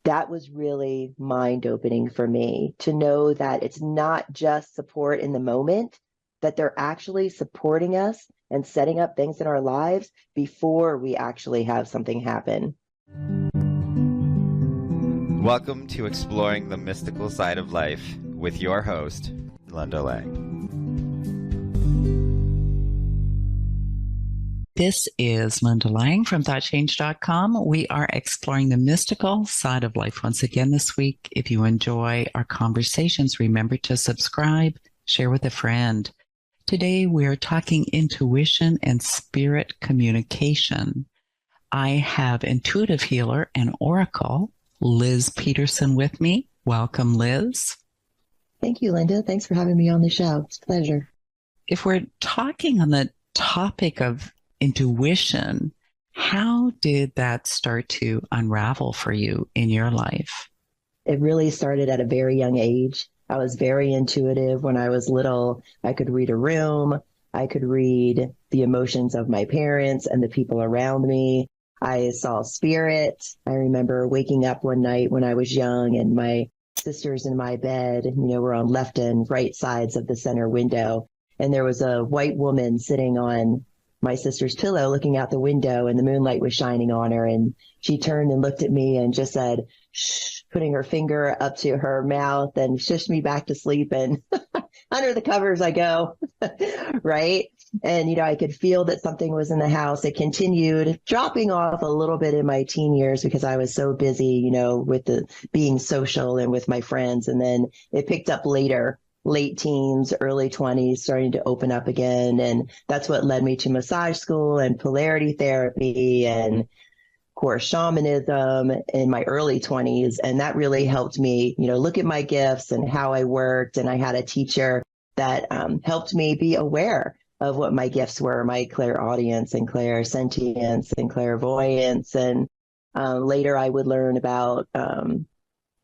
that was really mind-opening for me to know that it's not just support in the moment, that they're actually supporting us and setting up things in our lives before we actually have something happen. Welcome to Exploring the Mystical Side of Life with your host, Linda Lang. This is Linda Lang from ThoughtChange.com. We are exploring the mystical side of life once again this week. If you enjoy our conversations, remember to subscribe, share with a friend. Today, we are talking intuition and spirit communication. I have intuitive healer and oracle, Liz Peterson, with me. Welcome, Liz. Thank you, Linda. Thanks for having me on the show. It's a pleasure. If we're talking on the topic of intuition, how did that start to unravel for you in your life? It really started at a very young age. I was very intuitive when I was little. I could read a room. I could read the emotions of my parents and the people around me. I saw spirit. I remember waking up one night when I was young and my sisters in my bed, were on left and right sides of the center window. And there was a white woman sitting on my sister's pillow looking out the window, and the moonlight was shining on her. And she turned and looked at me and just said, shh, putting her finger up to her mouth and shushed me back to sleep. And under the covers I go, right? And, I could feel that something was in the house. It continued dropping off a little bit in my teen years because I was so busy, with the being social and with my friends. And then it picked up later, late teens, early 20s, starting to open up again. And that's what led me to massage school and polarity therapy and, of course, shamanism in my early 20s. And that really helped me, look at my gifts and how I worked. And I had a teacher that helped me be aware of what my gifts were, my clairaudience and clairsentience and clairvoyance. And later I would learn about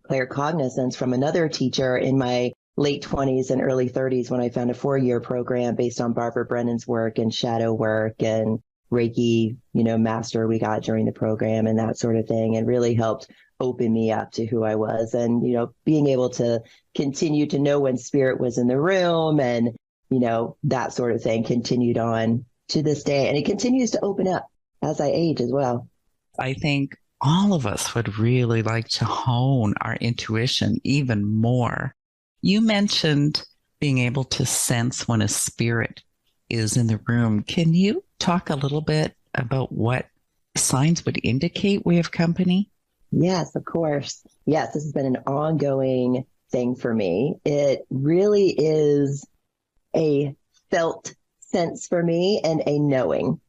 claircognizance from another teacher in my late 20s and early 30s when I found a 4-year program based on Barbara Brennan's work and shadow work and Reiki, master we got during the program and that sort of thing, and really helped open me up to who I was and, being able to continue to know when spirit was in the room and, that sort of thing continued on to this day. And it continues to open up as I age as well. I think all of us would really like to hone our intuition even more. You mentioned being able to sense when a spirit is in the room. Can you talk a little bit about what signs would indicate we have company? Yes, of course. Yes, this has been an ongoing thing for me. It really is a felt sense for me and a knowing.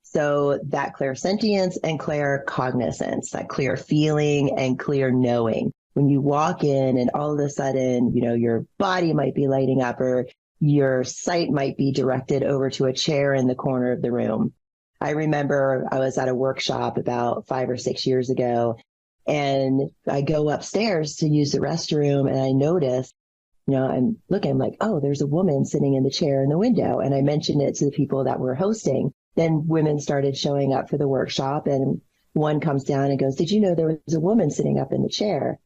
So that clairsentience and claircognizance, that clear feeling and clear knowing. When you walk in and all of a sudden, your body might be lighting up or your sight might be directed over to a chair in the corner of the room. I remember I was at a workshop about 5 or 6 years ago, and I go upstairs to use the restroom and I notice, I'm looking, I'm like, oh, there's a woman sitting in the chair in the window. And I mentioned it to the people that were hosting. Then women started showing up for the workshop, and one comes down and goes, did you know there was a woman sitting up in the chair?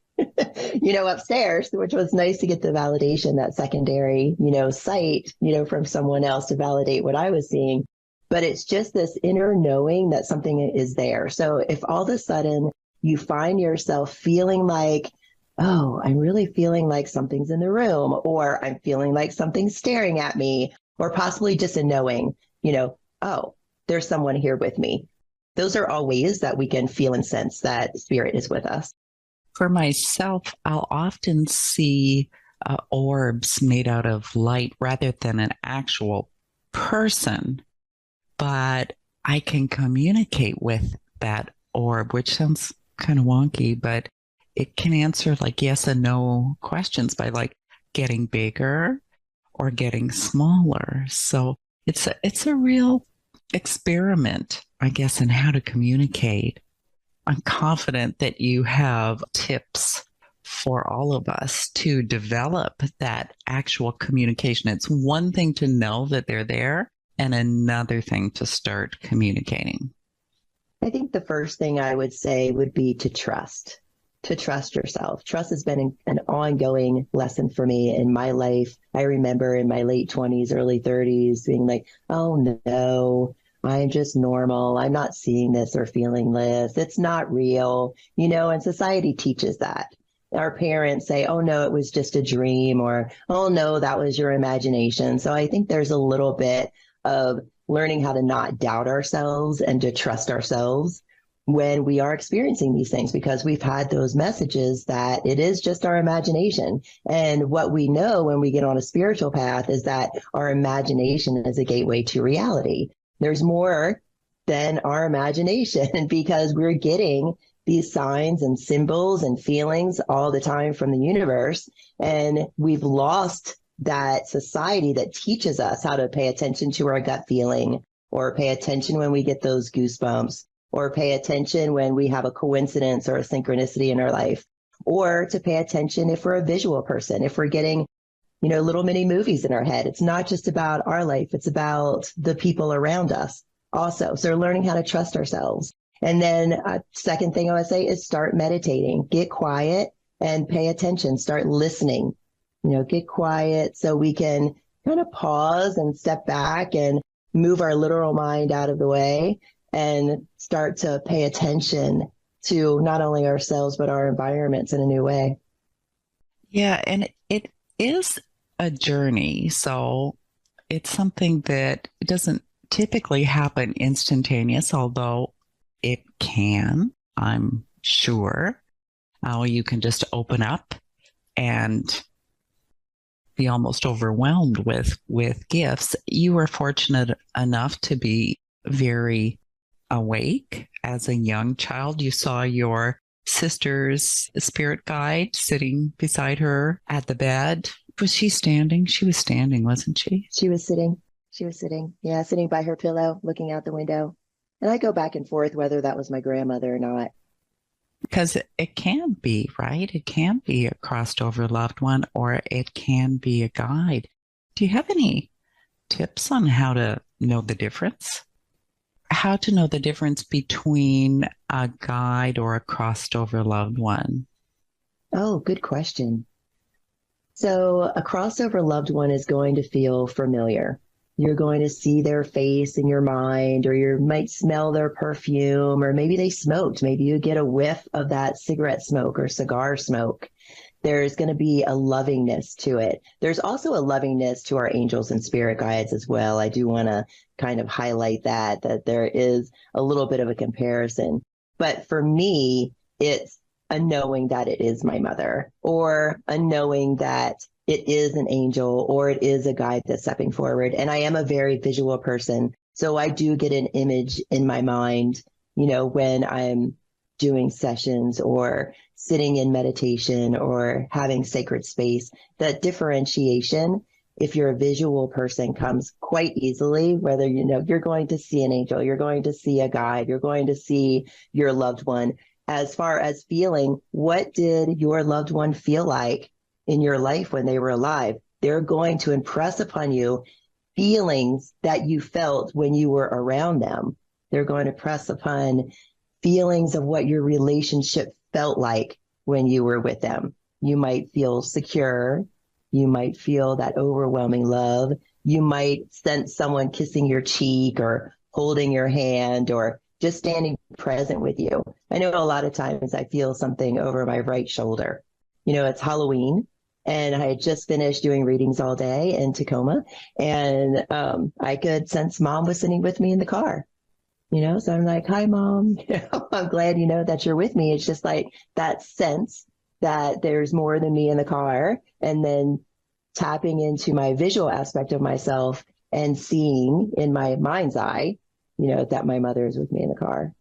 Upstairs, which was nice to get the validation, that secondary, sight, from someone else to validate what I was seeing. But it's just this inner knowing that something is there. So if all of a sudden you find yourself feeling like, oh, I'm really feeling like something's in the room, or I'm feeling like something's staring at me, or possibly just a knowing, oh, there's someone here with me. Those are all ways that we can feel and sense that spirit is with us. For myself, I'll often see orbs made out of light rather than an actual person, but I can communicate with that orb, which sounds kind of wonky, but it can answer like yes and no questions by like getting bigger or getting smaller. So it's a real experiment, I guess, in how to communicate. I'm confident that you have tips for all of us to develop that actual communication. It's one thing to know that they're there and another thing to start communicating. I think the first thing I would say would be to trust. to trust yourself. Trust has been an ongoing lesson for me in my life. I remember in my late 20s, early 30s being like, oh no, I'm just normal. I'm not seeing this or feeling this. It's not real, and society teaches that. Our parents say, oh no, it was just a dream, or, oh no, that was your imagination. So I think there's a little bit of learning how to not doubt ourselves and to trust ourselves when we are experiencing these things, because we've had those messages that it is just our imagination. And what we know when we get on a spiritual path is that our imagination is a gateway to reality. There's more than our imagination because we're getting these signs and symbols and feelings all the time from the universe. And we've lost that society that teaches us how to pay attention to our gut feeling, or pay attention when we get those goosebumps, or pay attention when we have a coincidence or a synchronicity in our life, or to pay attention if we're a visual person, if we're getting, little mini movies in our head. It's not just about our life. It's about the people around us also. So learning how to trust ourselves. And then second thing I would say is start meditating, get quiet and pay attention, start listening, get quiet so we can kind of pause and step back and move our literal mind out of the way and start to pay attention to not only ourselves, but our environments in a new way. Yeah, and it is a journey. So it's something that doesn't typically happen instantaneous, although it can, I'm sure. You can just open up and be almost overwhelmed with gifts. You were fortunate enough to be very awake as a young child. You saw your sister's spirit guide sitting beside her at the bed. Was she standing? She was standing, wasn't she? She was sitting. Yeah, sitting by her pillow, looking out the window. And I go back and forth whether that was my grandmother or not. Because it can be, right? It can be a crossed over loved one, or it can be a guide. Do you have any tips on how to know the difference? How to know the difference between a guide or a crossed over loved one? Oh, good question. So a crossover loved one is going to feel familiar. You're going to see their face in your mind, or you might smell their perfume, or maybe they smoked. Maybe you get a whiff of that cigarette smoke or cigar smoke. There's going to be a lovingness to it. There's also a lovingness to our angels and spirit guides as well. I do want to kind of highlight that there is a little bit of a comparison. But for me, it's a knowing that it is my mother, or a knowing that it is an angel, or it is a guide that's stepping forward. And I am a very visual person. So I do get an image in my mind, when I'm doing sessions or sitting in meditation or having sacred space. That differentiation, if you're a visual person, comes quite easily, whether, you're going to see an angel, you're going to see a guide, you're going to see your loved one. As far as feeling, what did your loved one feel like in your life when they were alive? They're going to impress upon you feelings that you felt when you were around them. They're going to press upon feelings of what your relationship felt like when you were with them. You might feel secure. You might feel that overwhelming love. You might sense someone kissing your cheek or holding your hand or just standing present with you. I know a lot of times I feel something over my right shoulder. It's Halloween, and I had just finished doing readings all day in Tacoma, and I could sense Mom was sitting with me in the car. So I'm like, hi, Mom. I'm glad, that you're with me. It's just like that sense that there's more than me in the car, and then tapping into my visual aspect of myself and seeing in my mind's eye, that my mother is with me in the car.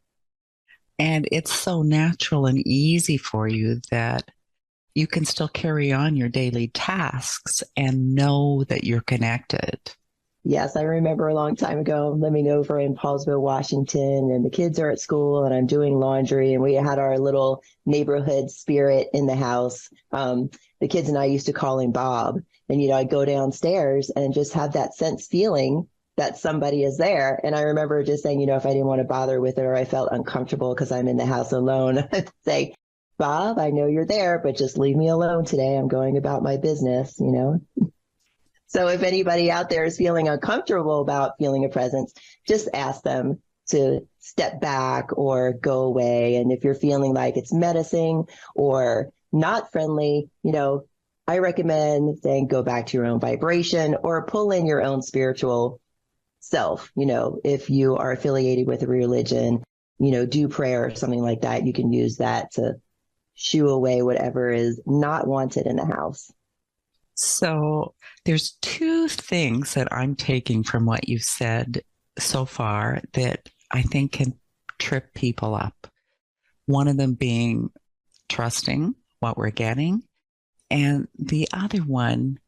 And it's so natural and easy for you that you can still carry on your daily tasks and know that you're connected. Yes, I remember a long time ago living over in Paulsville, Washington, and the kids are at school and I'm doing laundry, and we had our little neighborhood spirit in the house. The kids and I used to call him Bob. And, I'd go downstairs and just have that sense feeling that somebody is there. And I remember just saying, if I didn't want to bother with it or I felt uncomfortable because I'm in the house alone, I'd say, Bob, I know you're there, but just leave me alone today. I'm going about my business, you know? So if anybody out there is feeling uncomfortable about feeling a presence, just ask them to step back or go away. And if you're feeling like it's menacing or not friendly, you know, I recommend saying go back to your own vibration or pull in your own spiritual self. You know, if you are affiliated with a religion, you know, do prayer or something like that. You can use that to shoo away whatever is not wanted in the house. So there's two things that I'm taking from what you've said so far that I think can trip people up. One of them being trusting what we're getting. And the other one,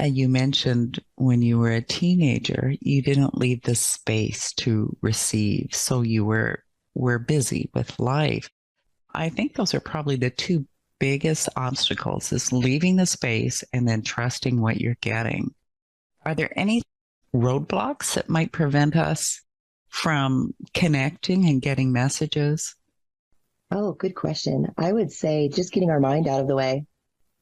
you mentioned when you were a teenager, you didn't leave the space to receive. So you were busy with life. I think those are probably the two biggest obstacles is leaving the space and then trusting what you're getting. Are there any roadblocks that might prevent us from connecting and getting messages? Oh, good question. I would say just getting our mind out of the way.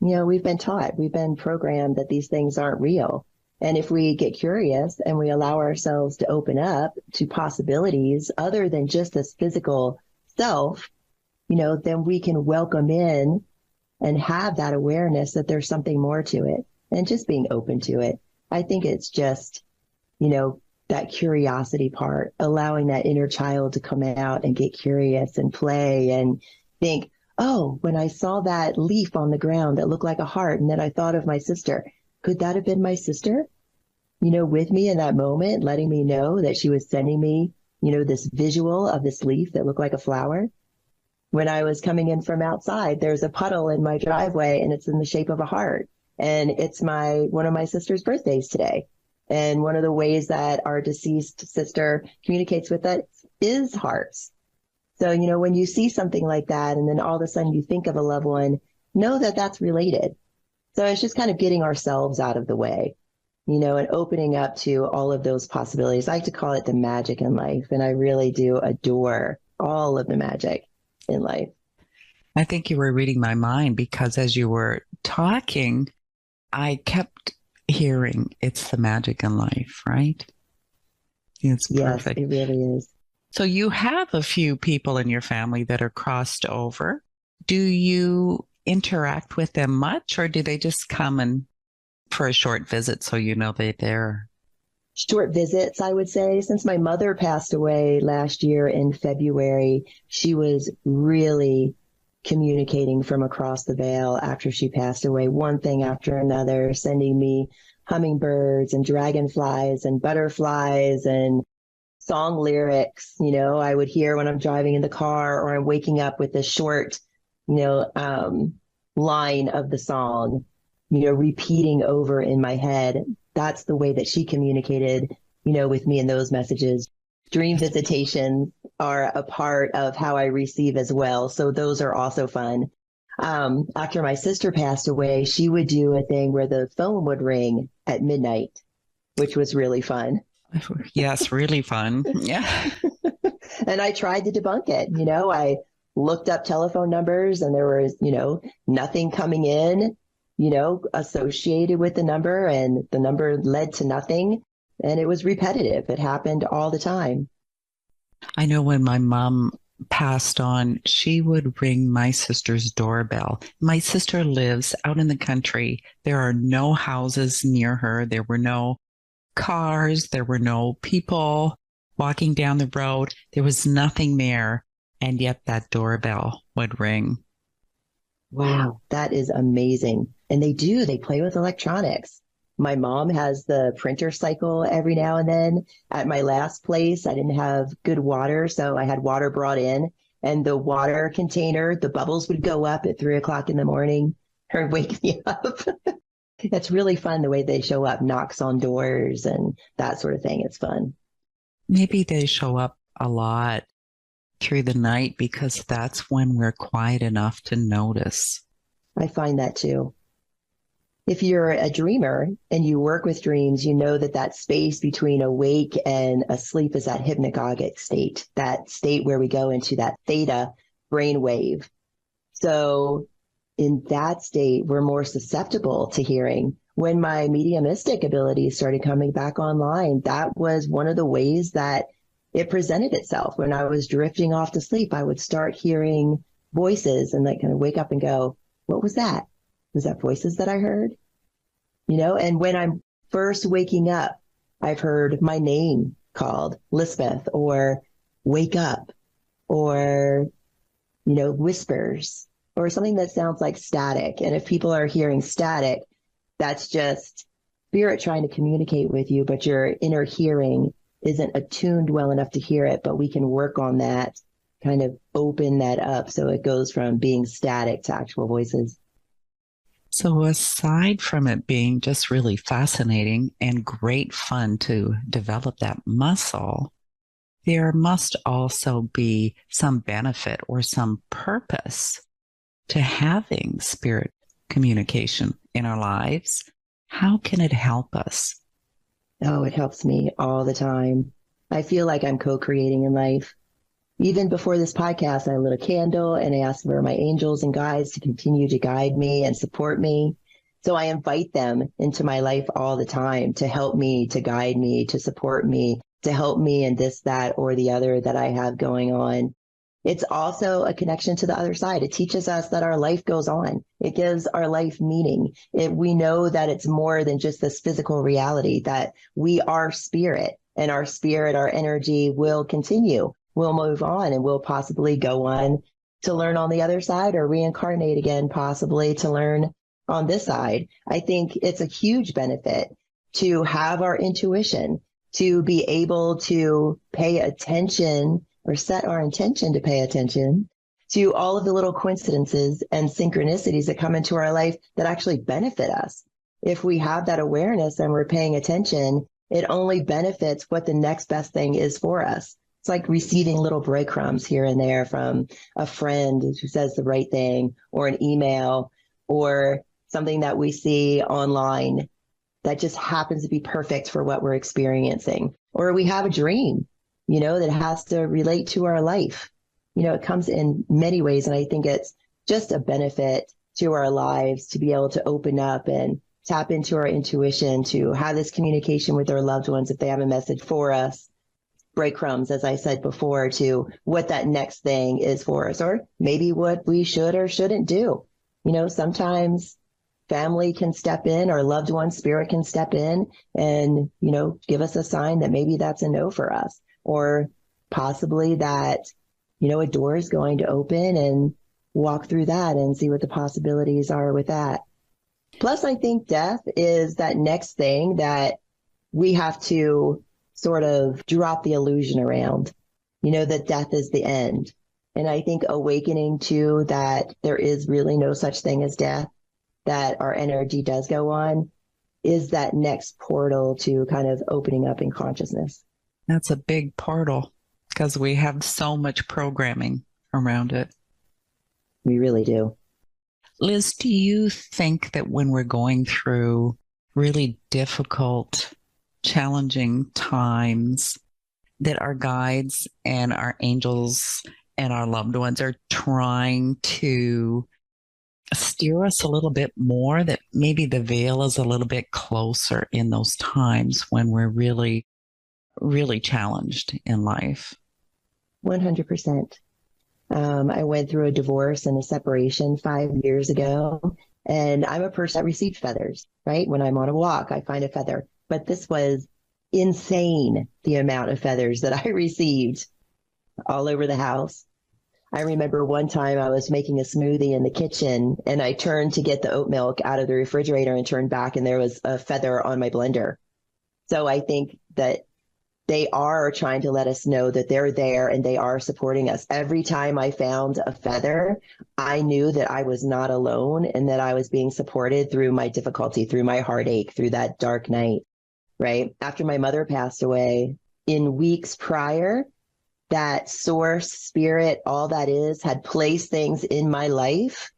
You know, we've been taught, we've been programmed that these things aren't real. And if we get curious and we allow ourselves to open up to possibilities other than just this physical self, you know, then we can welcome in and have that awareness that there's something more to it and just being open to it. I think it's just, you know, that curiosity part, allowing that inner child to come out and get curious and play and think, oh, when I saw that leaf on the ground that looked like a heart, and then I thought of my sister, could that have been my sister? You know, with me in that moment, letting me know that she was sending me, you know, this visual of this leaf that looked like a flower. When I was coming in from outside, there's a puddle in my driveway and it's in the shape of a heart. And it's one of my sister's birthdays today. And one of the ways that our deceased sister communicates with us is hearts. So, you know, when you see something like that and then all of a sudden you think of a loved one, know that that's related. So it's just kind of getting ourselves out of the way, you know, and opening up to all of those possibilities. I like to call it the magic in life. And I really do adore all of the magic in life. I think you were reading my mind because as you were talking, I kept hearing it's the magic in life, right? It's perfect. Yes, it really is. So you have a few people in your family that are crossed over. Do you interact with them much or do they just come and for a short visit so you know they're there? Short visits, I would say. Since my mother passed away last year in February, she was really communicating from across the veil after she passed away, one thing after another, sending me hummingbirds and dragonflies and butterflies and song lyrics. You know, I would hear when I'm driving in the car or I'm waking up with a short, you know, line of the song, you know, repeating over in my head. That's the way that she communicated, you know, with me in those messages. Dream visitations are a part of how I receive as well. So those are also fun. After my sister passed away, she would do a thing where the phone would ring at midnight, which was really fun. Yes, really fun. Yeah. And I tried to debunk it. You know, I looked up telephone numbers and there was, you know, nothing coming in, you know, associated with the number, and the number led to nothing. And it was repetitive. It happened all the time. I know when my mom passed on, she would ring my sister's doorbell. My sister lives out in the country. There are no houses near her. There were no cars. There were no people walking down the road. There was nothing there. And yet that doorbell would ring. Wow, that is amazing. And they play with electronics. My mom has the printer cycle every now and then. At my last place, I didn't have good water, so I had water brought in, and the water container, the bubbles would go up at 3 o'clock in the morning or wake me up. It's really fun the way they show up, knocks on doors and that sort of thing. It's fun. Maybe they show up a lot through the night because that's when we're quiet enough to notice. I find that too. If you're a dreamer and you work with dreams, you know that that space between awake and asleep is that hypnagogic state, that state where we go into that theta brainwave. So in that state, we're more susceptible to hearing. When my mediumistic abilities started coming back online, that was one of the ways that it presented itself. When I was drifting off to sleep, I would start hearing voices and like kind of wake up and go, what was that? Was that voices that I heard? And when I'm first waking up, I've heard my name called Lisbeth, or wake up, or, whispers, or something that sounds like static. And if people are hearing static, that's just spirit trying to communicate with you, but your inner hearing isn't attuned well enough to hear it. But we can work on that, kind of open that up so it goes from being static to actual voices. So aside from it being just really fascinating and great fun to develop that muscle, there must also be some benefit or some purpose to having spirit communication in our lives. How can it help us? Oh, it helps me all the time. I feel like I'm co-creating in life. Even before this podcast, I lit a candle and I asked for my angels and guides to continue to guide me and support me. So I invite them into my life all the time to help me, to guide me, to support me, to help me in this, that, or the other that I have going on. It's also a connection to the other side. It teaches us that our life goes on. It gives our life meaning. We know that it's more than just this physical reality, that we are spirit, and our spirit, our energy will continue. We'll move on, and we'll possibly go on to learn on the other side, or reincarnate again, possibly to learn on this side. I think it's a huge benefit to have our intuition, to be able to pay attention or set our intention to pay attention to all of the little coincidences and synchronicities that come into our life that actually benefit us. If we have that awareness and we're paying attention, it only benefits what the next best thing is for us. It's like receiving little breadcrumbs here and there from a friend who says the right thing, or an email, or something that we see online that just happens to be perfect for what we're experiencing. Or we have a dream, that has to relate to our life. It comes in many ways. And I think it's just a benefit to our lives to be able to open up and tap into our intuition, to have this communication with our loved ones if they have a message for us. Breadcrumbs, as I said before, to what that next thing is for us, or maybe what we should or shouldn't do. Sometimes family can step in, or loved one spirit can step in and, give us a sign that maybe that's a no for us, or possibly that, a door is going to open, and walk through that and see what the possibilities are with that. Plus, I think death is that next thing that we have to sort of drop the illusion around, that death is the end. And I think awakening to that there is really no such thing as death, that our energy does go on, is that next portal to kind of opening up in consciousness. That's a big portal because we have so much programming around it. We really do. Liz, do you think that when we're going through really difficult, challenging times, that our guides and our angels and our loved ones are trying to steer us a little bit more, that maybe the veil is a little bit closer in those times when we're really, really challenged in life? 100%. I went through a divorce and a separation 5 years ago, and I'm a person that received feathers, right? When I'm on a walk, I find a feather. But this was insane, the amount of feathers that I received all over the house. I remember one time I was making a smoothie in the kitchen, and I turned to get the oat milk out of the refrigerator and turned back, and there was a feather on my blender. So I think that they are trying to let us know that they're there and they are supporting us. Every time I found a feather, I knew that I was not alone and that I was being supported through my difficulty, through my heartache, through that dark night, right? After my mother passed away, in weeks prior, that source, spirit, all that is, had placed things in my life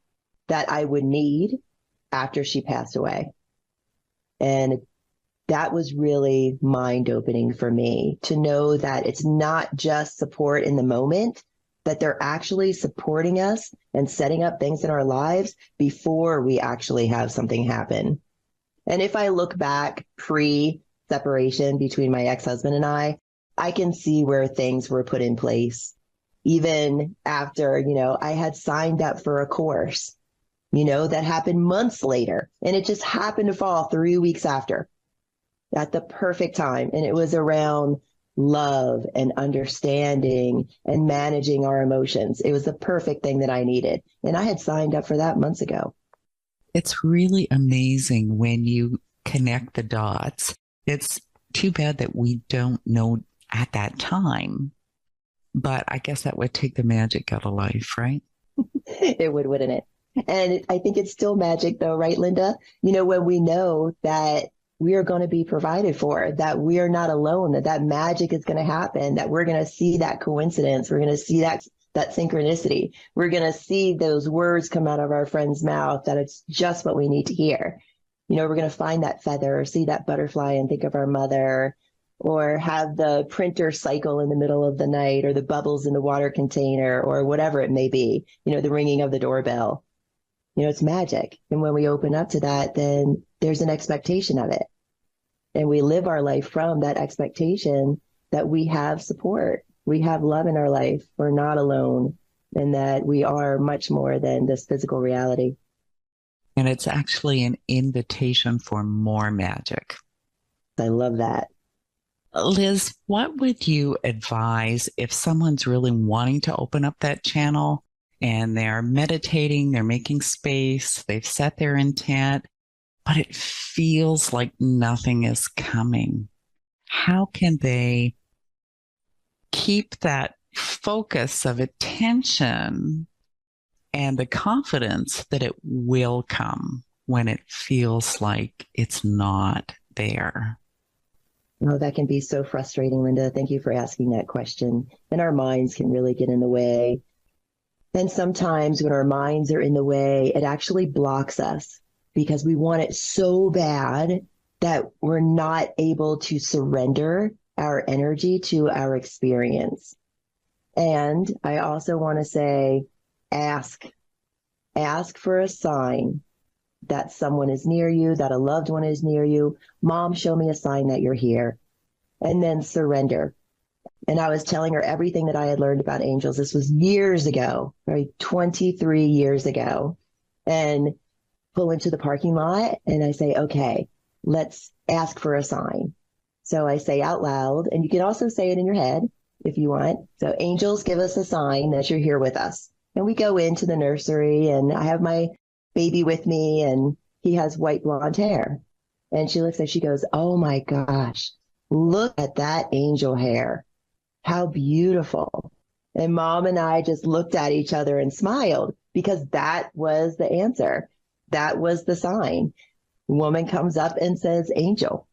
that I would need after she passed away. And that was really mind-opening for me, to know that it's not just support in the moment, that they're actually supporting us and setting up things in our lives before we actually have something happen. And if I look back pre-separation between my ex-husband and I can see where things were put in place. Even after, I had signed up for a course, that happened months later. And it just happened to fall 3 weeks after at the perfect time. And it was around love and understanding and managing our emotions. It was the perfect thing that I needed. And I had signed up for that months ago. It's really amazing when you connect the dots. It's too bad that we don't know at that time. But I guess that would take the magic out of life, right? It would, wouldn't it? And I think it's still magic though, right, Linda? When we know that we are going to be provided for, that we are not alone, that magic is going to happen, that we're going to see that coincidence. We're going to see that synchronicity. We're going to see those words come out of our friend's mouth, that it's just what we need to hear. We're going to find that feather or see that butterfly and think of our mother, or have the printer cycle in the middle of the night, or the bubbles in the water container, or whatever it may be, the ringing of the doorbell. It's magic. And when we open up to that, then there's an expectation of it. And we live our life from that expectation that we have support. We have love in our life. We're not alone, and that we are much more than this physical reality. And it's actually an invitation for more magic. I love that. Liz, what would you advise if someone's really wanting to open up that channel and they're meditating, they're making space, they've set their intent, but it feels like nothing is coming? How can they keep that focus of attention and the confidence that it will come when it feels like it's not there? Oh, that can be so frustrating, Linda. Thank you for asking that question. And our minds can really get in the way. And sometimes when our minds are in the way, it actually blocks us because we want it so bad that we're not able to surrender our energy to our experience. And I also want to say, ask for a sign that someone is near you, that a loved one is near you. Mom, show me a sign that you're here. And then surrender. And I was telling her everything that I had learned about angels. This was years ago, right? 23 years ago. And pull into the parking lot and I say, okay, let's ask for a sign. So I say out loud, and you can also say it in your head if you want. So angels, give us a sign that you're here with us. And we go into the nursery, and I have my baby with me, and he has white blonde hair. And she looks and she goes, oh my gosh, look at that angel hair. How beautiful. And Mom and I just looked at each other and smiled, because that was the answer. That was the sign. Woman comes up and says, angel.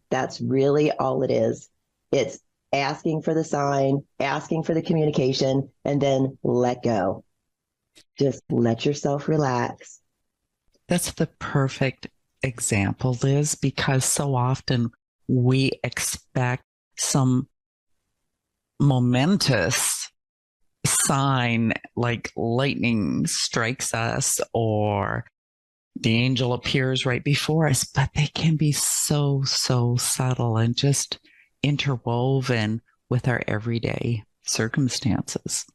That's really all it is. It's asking for the sign, asking for the communication, and then let go. Just let yourself relax. That's the perfect example, Liz, because so often we expect some momentous sign like lightning strikes us or the angel appears right before us, but they can be so subtle and just interwoven with our everyday circumstances.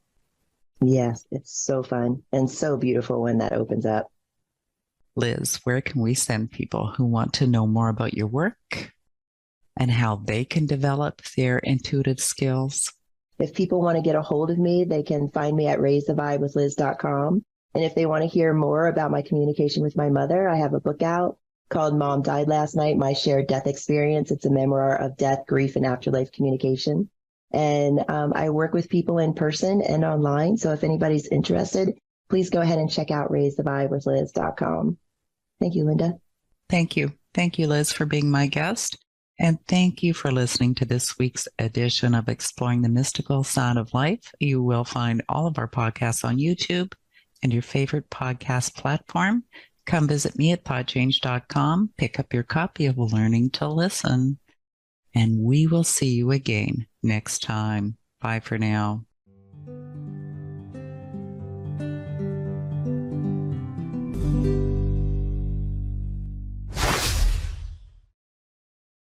Yes, it's so fun and so beautiful when that opens up. Liz, where can we send people who want to know more about your work and how they can develop their intuitive skills? If people want to get a hold of me, they can find me at raisethevibewithliz.com. And if they want to hear more about my communication with my mother, I have a book out called Mom Died Last Night, My Shared Death Experience. It's a memoir of death, grief, and afterlife communication. And I work with people in person and online. So if anybody's interested, please go ahead and check out raisethevibewithliz.com. Thank you, Linda. Thank you. Thank you, Liz, for being my guest. And thank you for listening to this week's edition of Exploring the Mystical Sound of Life. You will find all of our podcasts on YouTube and your favorite podcast platform. Come visit me at thoughtchange.com. Pick up your copy of Learning to Listen. And we will see you again next time. Bye for now.